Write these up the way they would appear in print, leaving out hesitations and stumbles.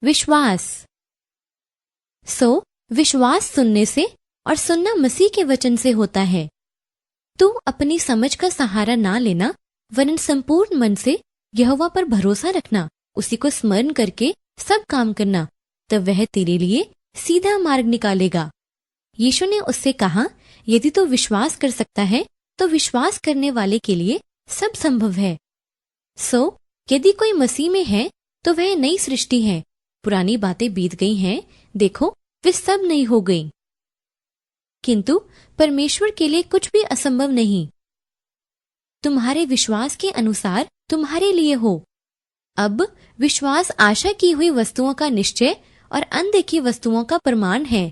विश्वास। विश्वास सुनने से और सुनना मसीह के वचन से होता है। तू अपनी समझ का सहारा ना लेना, वरन संपूर्ण मन से यहोवा पर भरोसा रखना, उसी को स्मरण करके सब काम करना, तब वह तेरे लिए सीधा मार्ग निकालेगा। यीशु ने उससे कहा, यदि तू विश्वास कर सकता है तो विश्वास करने वाले के लिए सब संभव है। यदि कोई मसीह में है तो वह नई सृष्टि है, पुरानी बातें बीत गई हैं, देखो वे सब नई हो गईं। किंतु परमेश्वर के लिए कुछ भी असंभव नहीं। तुम्हारे विश्वास के अनुसार तुम्हारे लिए हो। अब विश्वास आशा की हुई वस्तुओं का निश्चय और अनदेखी वस्तुओं का प्रमाण है।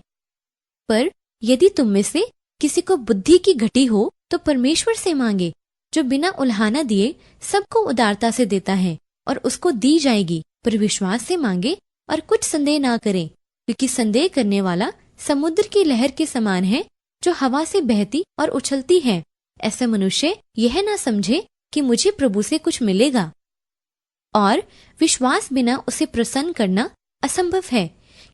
पर यदि तुम में से किसी को बुद्धि की घटी हो तो परमेश्वर से मांगे, जो बिना उल्हाना दिए सबको उदारता से देता है, और उसको दी जाएगी। पर विश्वास से मांगे और कुछ संदेह ना करें, क्योंकि संदेह करने वाला समुद्र की लहर के समान है, जो हवा से बहती और उछलती है। ऐसा मनुष्य यह ना समझे कि मुझे प्रभु से कुछ मिलेगा। और विश्वास बिना उसे प्रसन्न करना असंभव है,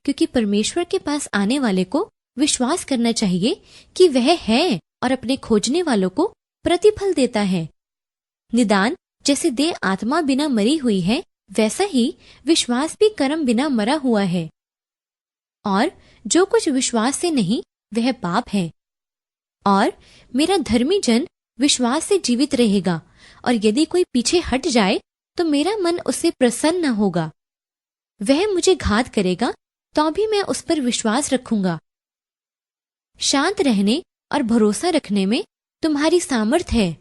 क्योंकि परमेश्वर के पास आने वाले को विश्वास करना चाहिए कि वह है, और अपने खोजने वालों को प्रतिफल देता है। निदान जैसे देह आत्मा बिना मरी हुई है, वैसा ही विश्वास भी कर्म बिना मरा हुआ है। और जो कुछ विश्वास से नहीं वह पाप है। और मेरा धर्मी जन विश्वास से जीवित रहेगा, और यदि कोई पीछे हट जाए तो मेरा मन उससे प्रसन्न न होगा। वह मुझे घात करेगा तो भी मैं उस पर विश्वास रखूंगा। शांत रहने और भरोसा रखने में तुम्हारी सामर्थ है।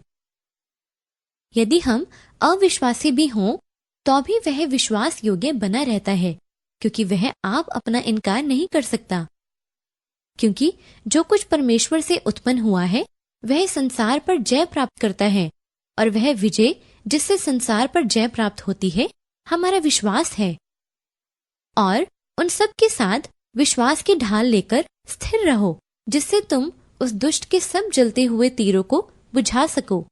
यदि हम अविश्वासी भी हों तो भी वह विश्वास योग्य बना रहता है, क्योंकि वह आप अपना इनकार नहीं कर सकता। क्योंकि जो कुछ परमेश्वर से उत्पन्न हुआ है वह संसार पर जय प्राप्त करता है, और वह विजय जिससे संसार पर जय प्राप्त होती है हमारा विश्वास है। और उन सब के साथ विश्वास की ढाल लेकर स्थिर रहो, जिससे तुम उस दुष्ट के सब जलते हुए तीरों को बुझा सको।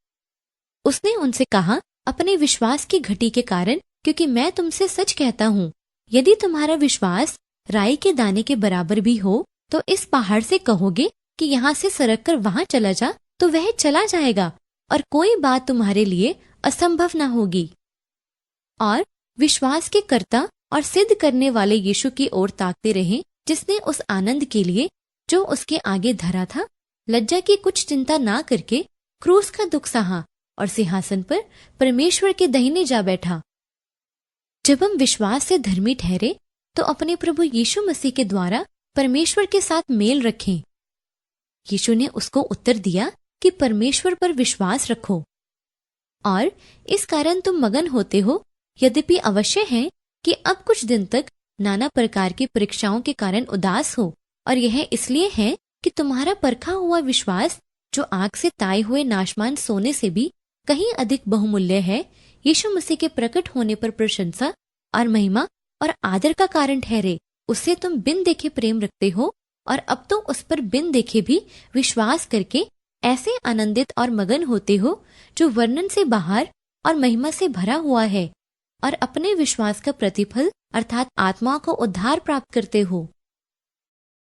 उसने उनसे कहा, अपने विश्वास की घटी के कारण, क्योंकि मैं तुमसे सच कहता हूँ, यदि तुम्हारा विश्वास राई के दाने के बराबर भी हो तो इस पहाड़ से कहोगे कि यहाँ से सरक कर वहां चला जा, तो वह चला जाएगा, और कोई बात तुम्हारे लिए असंभव न होगी। और विश्वास के कर्ता और सिद्ध करने वाले यीशु की ओर ताकते रहे, जिसने उस आनंद के लिए जो उसके आगे धरा था लज्जा की कुछ चिंता ना करके क्रूस का दुख सहा, और सिंहासन पर परमेश्वर के दाहिने जा बैठा। जब हम विश्वास से धर्मी ठहरे तो अपने प्रभु यीशु मसीह के द्वारा परमेश्वर के साथ मेल रखें। यीशु ने उसको उत्तर दिया कि परमेश्वर पर विश्वास रखो, और इस कारण तुम मगन होते हो। यद्यपि अवश्य है कि अब कुछ दिन तक नाना प्रकार की परीक्षाओं के कारण उदास हो, और यह इसलिए है कि तुम्हारा परखा हुआ विश्वास, जो आग से ताए हुए नाशमान सोने से भी कहीं अधिक बहुमूल्य है, यीशु मसीह के प्रकट होने पर प्रशंसा और महिमा और आदर का कारण ठहरे। उससे तुम बिन देखे प्रेम रखते हो, और अब तो उस पर बिन देखे भी विश्वास करके ऐसे आनंदित और मगन होते हो, जो वर्णन से बाहर और महिमा से भरा हुआ है, और अपने विश्वास का प्रतिफल अर्थात आत्मा को उद्धार प्राप्त करते हो।